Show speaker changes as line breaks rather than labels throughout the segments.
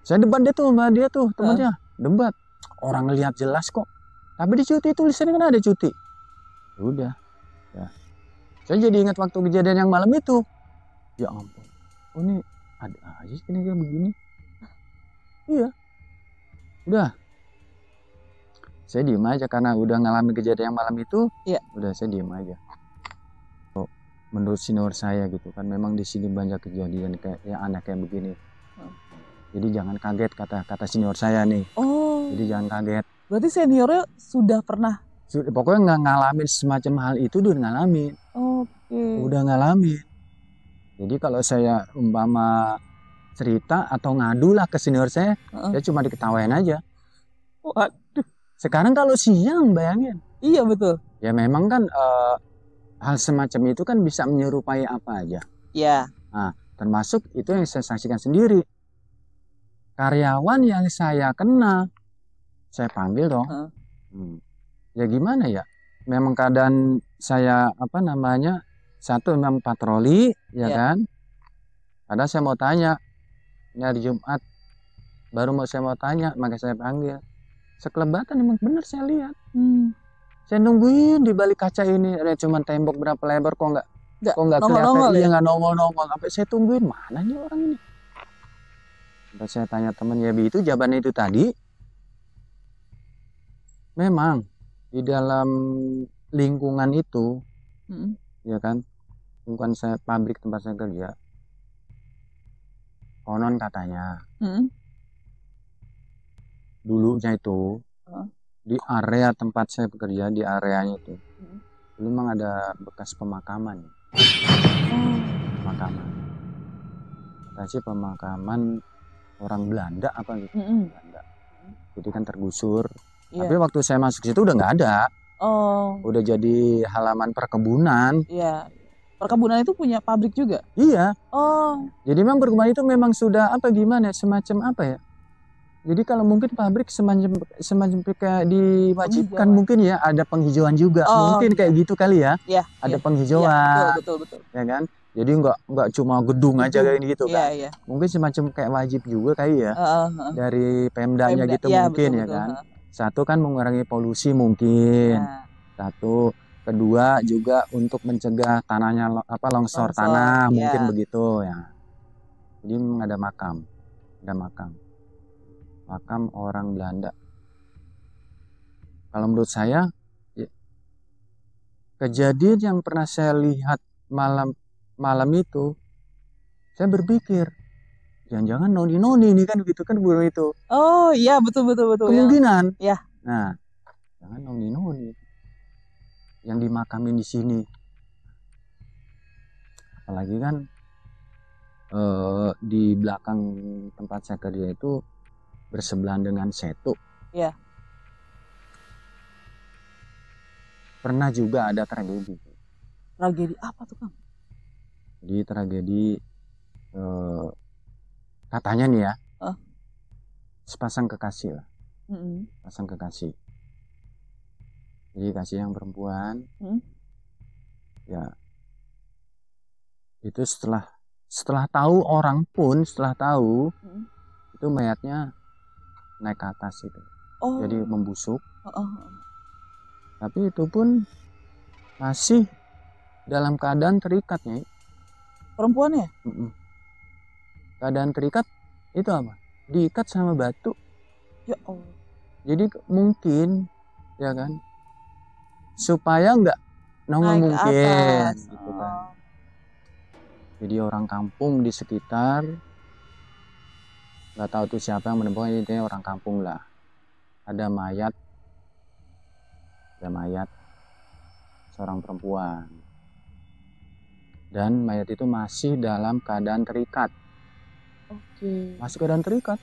Saya debat dia tuh sama dia tuh
Heeh.
temennya, debat. Orang ngelihat jelas kok. Tapi di cuti tulisannya kan ada cuti. Udah, ya. Saya jadi ingat waktu kejadian yang malam itu. Ya ampun, oh ini ada aja ini kayak begini. Iya, udah. Saya diem aja karena udah ngalamin kejadian yang malam itu.
Iya.
Udah saya diem aja. Menurut senior saya gitu kan, memang di sini banyak kejadian kayak yang aneh kayak begini. Jadi jangan kaget kata senior saya nih.
Oh.
Jadi jangan kaget.
Berarti seniornya sudah pernah.
Pokoknya nggak ngalamin semacam hal itu udah ngalamin.
Oke.
Udah ngalamin. Jadi kalau saya umpama cerita atau ngadu lah ke senior saya cuma diketawain aja.
Waduh.
Sekarang kalau siang bayangin.
Iya betul.
Ya memang kan hal semacam itu kan bisa menyerupai apa aja.
Iya.
Nah, termasuk itu yang saya saksikan sendiri. Karyawan yang saya kenal, saya panggil dong. Ya gimana ya? Memang keadaan saya satu memang patroli, ya kan? Padahal saya mau tanya, ini hari Jumat, baru saya mau tanya, makanya saya panggil. Sekelebatan emang bener saya lihat. Saya nungguin di balik kaca ini, ada cuma tembok berapa lebar kok nggak kelihatan, iya nggak nongol. Sampai saya tungguin mana nih orang ini. Sampai saya tanya temen ya itu jawabannya itu tadi. Memang di dalam lingkungan itu, ya kan, lingkungan saya pabrik tempat saya kerja, konon katanya, dulunya itu di area tempat saya bekerja, di areanya itu, memang ada bekas pemakaman. Pemakaman orang Belanda apa gitu, Belanda. Jadi kan tergusur. Tapi waktu saya masuk situ udah nggak ada. Udah jadi halaman perkebunan.
Iya. Perkebunan itu punya pabrik juga?
Iya. Jadi memang perkebunan itu memang sudah gimana semacam apa ya? Jadi kalau mungkin pabrik semacam kayak diwajibkan mungkin ya ada penghijauan juga. Mungkin kayak gitu kali ya. Ada penghijauan.
Betul.
Ya kan? Jadi nggak cuma gedung aja kayak gitu kan. Mungkin semacam kayak wajib juga kali ya. Dari Pemdanya gitu mungkin betul, ya kan. Satu kan mengurangi polusi mungkin. Satu, kedua juga untuk mencegah tanahnya longsor tanah mungkin begitu ya. Jadi ada makam orang Belanda. Kalau menurut saya kejadian yang pernah saya lihat malam itu, saya berpikir jangan-jangan noni ini kan gitu kan burung itu.
Oh iya betul.
Kemungkinan.
Ya.
Nah, jangan noni yang dimakamin di sini. Apalagi kan di belakang tempat saya kerja itu bersebelahan dengan setu.
Iya.
Pernah juga ada tragedi.
Tragedi apa tuh Kang?
Jadi tragedi katanya nih ya, sepasang kekasih lah. Pasang kekasih. Jadi kasih yang perempuan. Ya. Itu setelah tahu orang pun itu mayatnya naik ke atas itu. Jadi membusuk. Tapi itu pun masih dalam keadaan terikatnya.
Perempuannya?
Keadaan terikat itu apa? Diikat sama batu.
Ya Allah.
Jadi mungkin ya kan supaya nggak nongol mungkin gitu kan. Jadi orang kampung di sekitar nggak tahu tuh siapa yang menemukan, intinya orang kampung lah. Ada mayat seorang perempuan. Dan mayat itu masih dalam keadaan terikat. Masih keadaan terikat.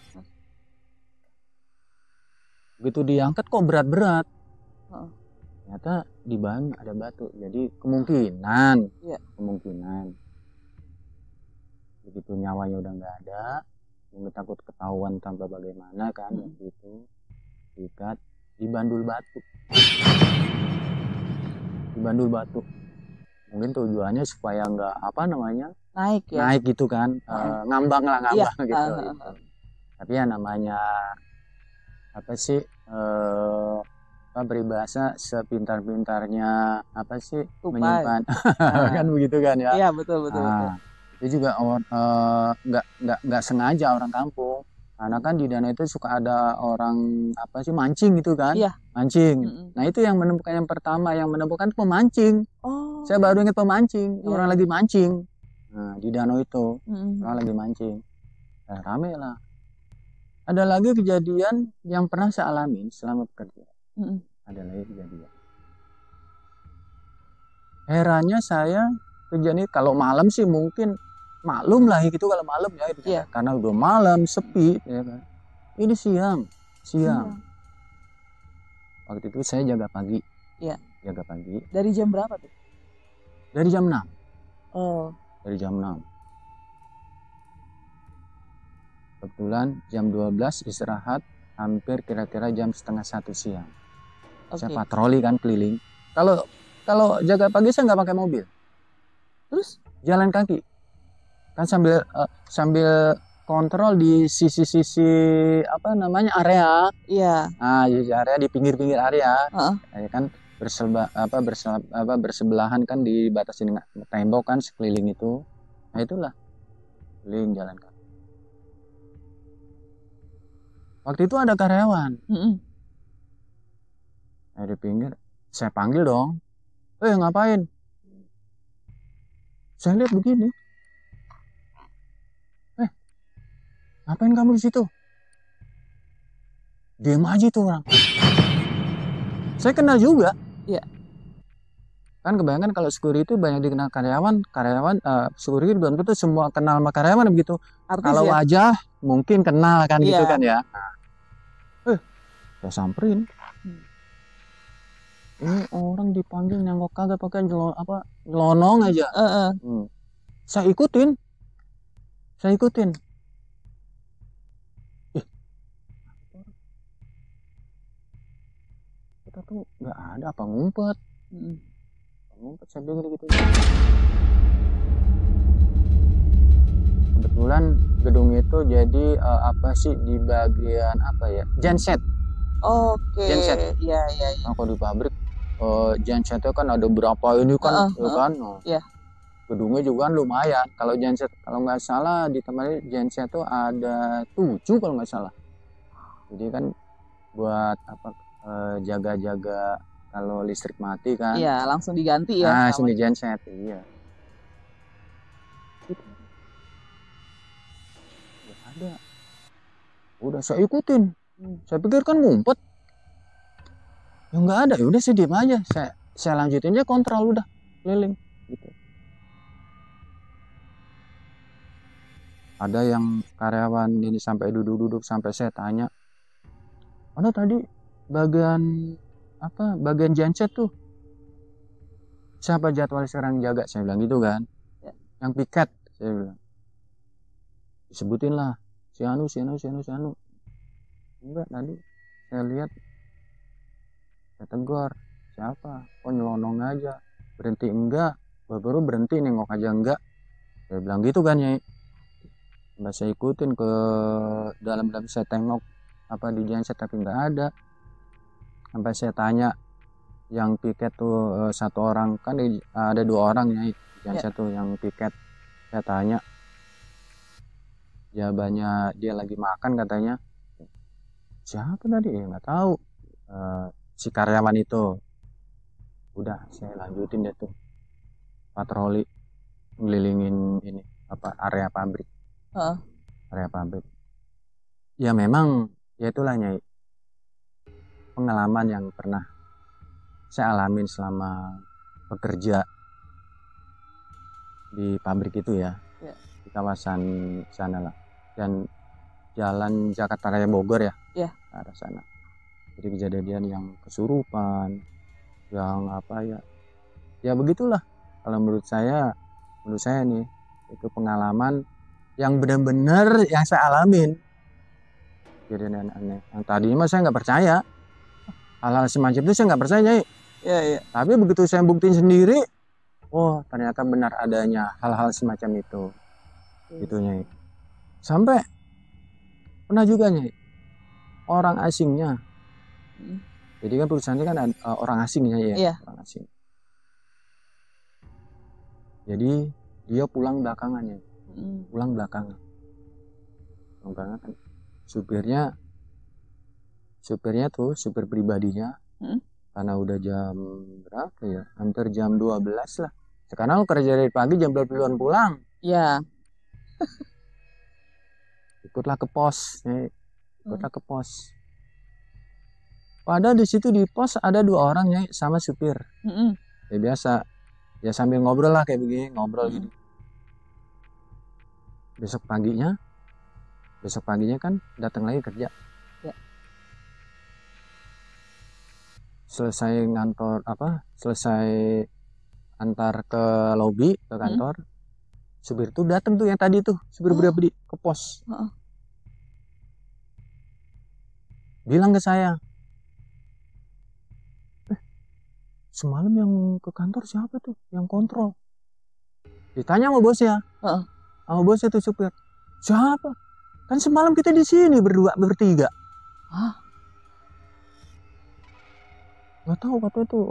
Begitu diangkat kok berat-berat. Ternyata di bahan ada batu. Jadi kemungkinan. Begitu nyawanya udah nggak ada, mungkin takut ketahuan tanpa bagaimana kan, gitu, diikat, dibandul batu. Mungkin tujuannya supaya nggak naik gitu kan, ngambang gitu. Tapi ya namanya apa sih peribahasa sepintar-pintarnya apa sih
Tupai.
menyimpan kan begitu kan ya.
Iya, betul betul betul.
Itu juga nggak sengaja orang kampung, karena kan di danau itu suka ada orang apa sih mancing gitu kan.
Iya.
Mancing.
Mm-mm.
Nah itu yang menemukan, yang pertama yang menemukan pemancing.
Oh.
Saya baru ingat pemancing.
Iya.
Orang lagi mancing. Nah di danau itu
Mm-mm.
orang lagi mancing. Nah, rame lah. Ada lagi kejadian yang pernah saya alami selama bekerja.
Mm-mm.
Ada lagi kejadian. Herannya saya kerja ini kalau malam sih mungkin maklum lah gitu kalau malam ya gitu.
Iya.
Karena udah malam sepi ya kan. Ini siang. Waktu itu saya jaga pagi.
Iya.
Jaga pagi.
Dari jam berapa tuh?
Dari jam 6.
Oh.
Dari jam 6. Kebetulan jam 12 istirahat, hampir kira-kira jam setengah 1 siang.
Oke.
Saya patroli kan keliling. Kalau jaga pagi saya nggak pakai mobil.
Terus
Jalan kaki. Kan sambil kontrol di sisi-sisi apa namanya area.
iya.
Nah, di area di pinggir-pinggir area.
Heeh.
Ya kan bersebelahan kan dibatasi dengan tembok kan sekeliling itu. Nah, itulah keliling jalan kaki. Waktu itu ada karyawan.
Mm-mm.
Nah, di pinggir saya panggil dong. Ngapain? Saya lihat begini. Ngapain kamu di situ? Diam aja tuh orang. Saya kenal juga.
Iya.
Kan kebanyakan kalau security banyak dikenal karyawan security belum tentu semua kenal sama karyawan begitu.
Artis
Kalau
ya?
wajah mungkin kenal kan gitu
Iya.
kan ya. Saya samperin. Ini orang dipanggil nyangkok kagak pakai nyelonong aja.
Heeh.
Saya ikutin. Kita tuh nggak ada apa ngumpet. Ngumpet saya bilang gitu. Kebetulan gedung itu jadi apa sih di bagian apa ya? Genset.
Oke.
Genset.
Iya.
Nah, kalau di pabrik gensetnya kan ada berapa ini kan, ya kan? Nah,
Iya.
gedungnya juga kan lumayan. Kalau genset, kalau nggak salah di tempat ini genset tuh ada 7 kalau nggak salah. Jadi kan buat apa jaga-jaga kalau listrik mati kan.
Iya, langsung diganti ya.
Nah,
sama-
langsung di genset, iya. Nggak ada. Udah saya ikutin. Saya pikir kan ngumpet. Ya nggak ada, ya udah saya diem aja. Saya lanjutin aja kontrol udah keliling gitu. Ada yang karyawan ini sampai duduk-duduk sampai saya tanya, mana tadi bagian genset tuh siapa jadwal sekarang jaga, saya bilang gitu kan.
Ya.
Yang piket, saya bilang disebutin lah si anu. Enggak, tadi saya lihat, saya tegur, siapa? Oh nyelonong aja, berhenti enggak, baru berhenti nengok aja enggak, saya bilang gitu kan ya. Mbak saya ikutin ke dalam saya tengok apa di genset tapi nggak ada. Sampai saya tanya yang piket tuh satu orang kan ada 2 orang ya genset tuh yang piket. Saya tanya, jawabannya dia lagi makan katanya. Siapa tadi? Nggak tahu. Si karyawan itu. Udah saya lanjutin deh tuh patroli ngelilingin ini apa area pabrik. Area pabrik. Ya memang ya itulah Nyai, pengalaman yang pernah saya alamin selama bekerja di pabrik itu ya. Di kawasan sana lah, dan jalan Jakarta Raya Bogor ya.
Iya.
Ke arah sana. Jadi kejadian yang kesurupan, yang apa ya begitulah. Kalau menurut saya nih itu pengalaman yang benar-benar yang saya alamin. Jadi aneh. Yang tadinya mah saya nggak percaya hal-hal semacam itu, saya nggak percaya.
Iya.
Tapi begitu saya buktiin sendiri, oh ternyata benar adanya hal-hal semacam itu. Gitu Nyai. Sampai Pernah juga Nyai, orang asingnya.
Hmm.
Jadi kan perusahaannya kan orang asingnya ya,
Iya.
orang asing. Jadi dia pulang belakangannya, pulang belakangan kan. Supirnya tuh, supir pribadinya, karena udah jam berapa ya, hampir jam 12 lah. Sekarang lo kerja dari pagi jam 12-an pulang.
Iya.
Ikutlah ke pos, Padahal di situ di pos ada 2 orang Nyai sama supir. Ya biasa, ya sambil ngobrol lah kayak begini, ngobrol gini. Besok paginya kan datang lagi kerja.
Ya.
Selesai antar ke lobi ke kantor, supir tuh datang tuh yang tadi tuh, supir pribadi ke pos. Bilang ke saya, semalam yang ke kantor siapa tuh yang kontrol? Ditanya sama bosnya. Sama bosnya tuh supir, siapa? Kan semalam kita di sini bertiga. Nggak tahu katanya tuh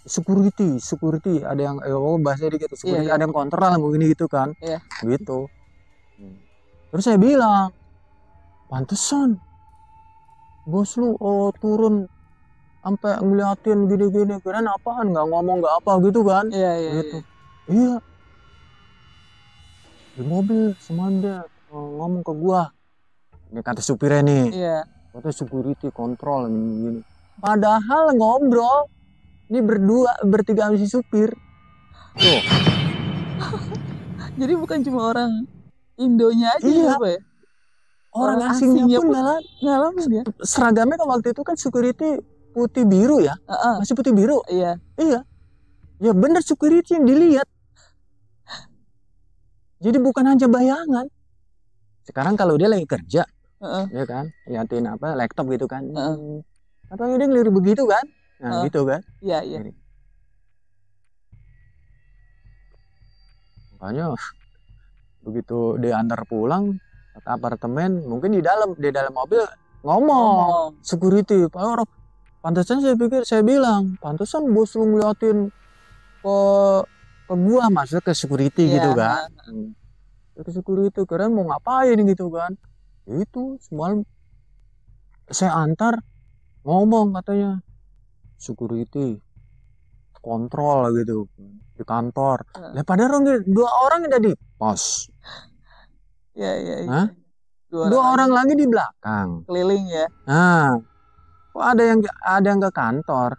security ada yang bahasa dikit security, ada yang kontrol lah begini gitu kan. Gitu. Terus saya bilang, pantesan bos lu turun sampai ngeliatin gini-gini, kirain apaan, nggak ngomong nggak apa gitu kan. Gitu. Iya. Di mobil semalam dia ngomong ke gua. Ini kata supirnya nih. Kata security kontrol gini. Padahal ngobrol ini bertiga sama si supir. Tuh.
Jadi bukan cuma orang Indonya aja apa ya?
Orang asingnya pun
ngalamin ya.
Seragamnya kan waktu itu kan security putih biru ya. Masih putih biru. Iya. Ya bener security yang dilihat. Jadi bukan hanya bayangan. Sekarang kalau dia lagi kerja, ya kan, liatin laptop gitu kan. Atau dia ngelirik begitu kan? Nah, gitu kan?
Iya.
Makanya begitu diantar pulang ke apartemen, mungkin di dalam mobil ngomong security, orang pantesan saya bilang, pantesan bos lu ngeliatin ke gua, masuk ke security gitu kan. Ke security keren mau ngapain gitu kan. Itu semalam saya antar ngomong katanya security kontrol gitu di kantor. Lah padahal 2 orang udah di pos.
Iya.
2 orang lagi di belakang
keliling ya.
Nah, kok ada yang ke kantor.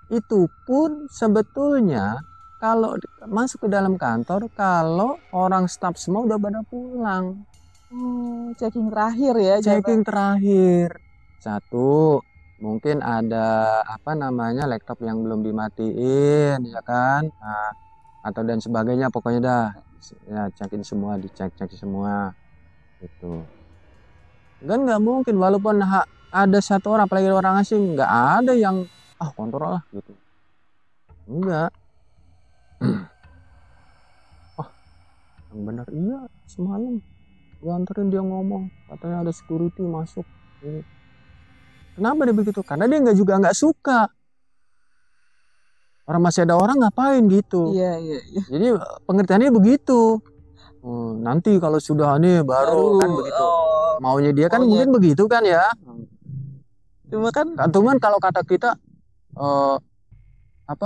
Itu pun sebetulnya kalau masuk ke dalam kantor, kalau orang staff semua udah pada pulang.
Checking terakhir ya.
Checking terakhir. 1, mungkin ada laptop yang belum dimatiin ya kan. Nah, atau dan sebagainya, pokoknya dah ya dicek semua gitu. Kan nggak mungkin, walaupun ada 1 orang, apalagi orang asing, nggak ada yang kontrol lah gitu. Enggak. Yang benar iya, semalam gua anterin dia ngomong katanya ada security masuk ini. Kenapa dia begitu? Karena dia nggak suka orang masih ada orang ngapain gitu.
Iya.
Jadi pengertiannya begitu. Nanti kalau sudah nih baru kan begitu. Maunya dia kan mungkin begitu kan ya. Cuman kalau kata kita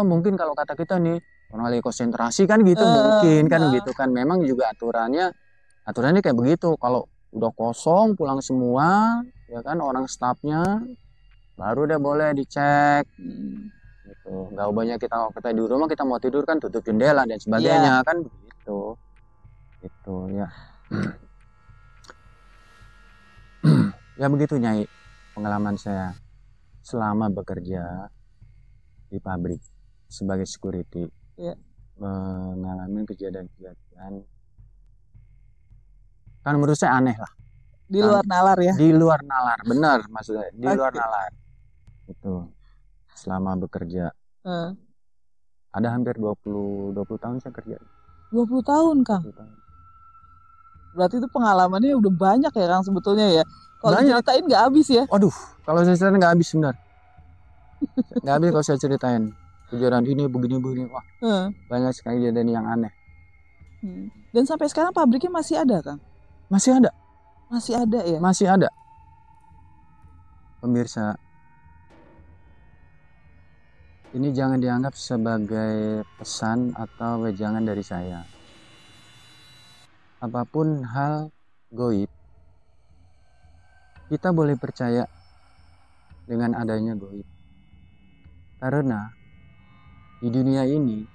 mungkin kalau kata kita nih orang lagi konsentrasi kan gitu, mungkin kan gitu kan. Memang juga aturannya kayak begitu. Kalau udah kosong pulang semua ya kan, orang stafnya baru deh boleh dicek gitu. Nggak banyak kita di rumah, kita mau tidur kan tutup jendela dan sebagainya kan begitu gitu ya. Ya begitu Nyai pengalaman saya selama bekerja di pabrik sebagai security. Mengalami kejadian kan menurut saya aneh lah.
Di luar nalar ya.
Di luar nalar, benar maksudnya. Di luar nalar. Itu selama bekerja. Ada hampir 20 tahun saya kerja.
20 tahun, Kang.
20 tahun.
Berarti itu pengalamannya udah banyak ya Kang sebetulnya ya. Kalau
Banyak.
diceritain nggak habis ya.
Waduh, kalau saya ceritain nggak habis benar. Nggak habis kalau saya ceritain. Kejadian ini begini. Wah, banyak sekali kejadian yang aneh.
Dan sampai sekarang pabriknya masih ada Kang?
Masih ada.
Masih ada ya?
Masih ada. Pemirsa, ini jangan dianggap sebagai pesan atau wejangan dari saya. Apapun hal goib, kita boleh percaya dengan adanya goib. Karena di dunia ini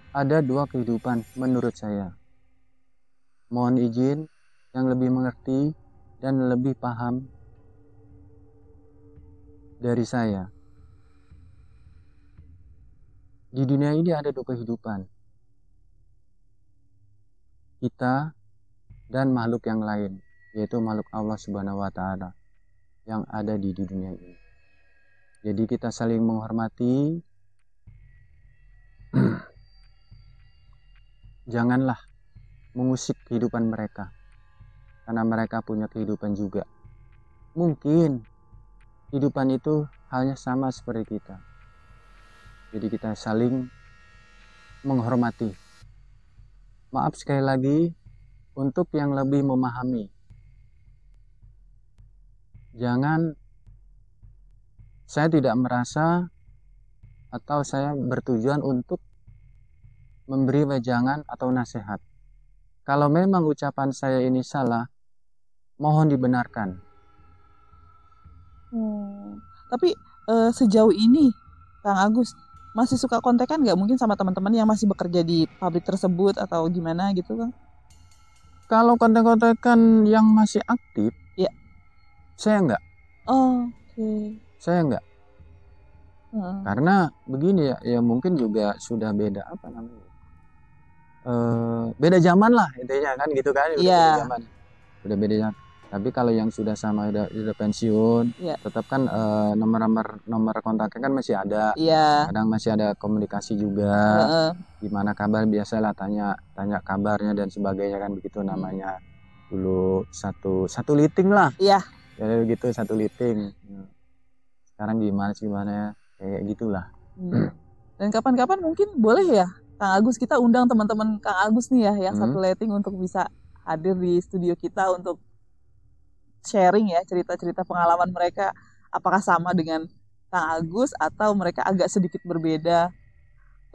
ada dua kehidupan menurut saya. Mohon izin yang lebih mengerti dan lebih paham dari saya. Di dunia ini ada dua kehidupan. Kita dan makhluk yang lain, yaitu makhluk Allah Subhanahu wa taala yang ada di dunia ini. Jadi kita saling menghormati. Janganlah mengusik kehidupan mereka, karena mereka punya kehidupan juga. Mungkin kehidupan itu halnya sama seperti kita. Jadi kita saling menghormati. Maaf sekali lagi untuk yang lebih memahami. Jangan, saya tidak merasa atau saya bertujuan untuk memberi wejangan atau nasihat. Kalau memang ucapan saya ini salah, mohon dibenarkan.
Tapi sejauh ini Kang Agus masih suka kontekan nggak mungkin sama teman-teman yang masih bekerja di pabrik tersebut atau gimana gitu Kang?
Kalau kontek-kontekan yang masih aktif,
ya,
saya enggak.
Oke.
Saya enggak. Karena begini ya mungkin juga sudah beda apa namanya? Beda zaman lah intinya kan gitu kan. Beda zaman. Udah beda zaman. Tapi kalau yang sudah sama udah pensiun, tetap kan nomor kontaknya kan masih ada. Kadang masih ada komunikasi juga. Gimana kabar, biasalah tanya kabarnya dan sebagainya kan begitu namanya. Dulu satu liting lah. Iya. Ya gitu satu liting. Sekarang gimana ya? Kayak gitulah.
Dan kapan-kapan mungkin boleh ya Kang Agus kita undang teman-teman Kang Agus nih ya yang satu liting untuk bisa hadir di studio kita untuk sharing ya cerita-cerita pengalaman mereka, apakah sama dengan Kang Agus atau mereka agak sedikit berbeda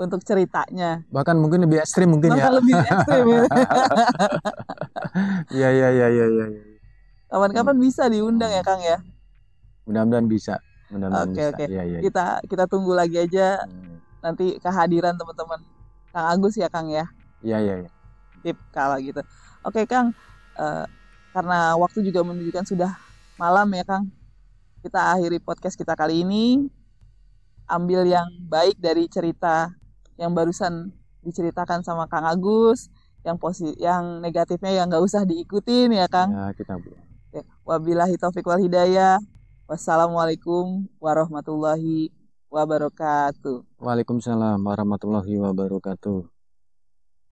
untuk ceritanya.
Bahkan mungkin lebih ekstrim mungkin ya.
Lebih ekstrim ya.
Iya.
Kapan-kapan bisa diundang ya Kang ya.
Mudah-mudahan bisa.
Oke. Ya. Kita tunggu lagi aja nanti kehadiran teman-teman Kang Agus ya Kang ya.
Iya.
Tip kalau gitu. Oke Kang, karena waktu juga menunjukkan sudah malam ya Kang. Kita akhiri podcast kita kali ini. Ambil yang baik dari cerita yang barusan diceritakan sama Kang Agus, yang negatifnya yang nggak usah diikutin ya Kang.
Ya, kita boleh.
Wabillahi taufiq wal hidayah. Wassalamualaikum warahmatullahi wabarakatuh.
Waalaikumsalam warahmatullahi wabarakatuh.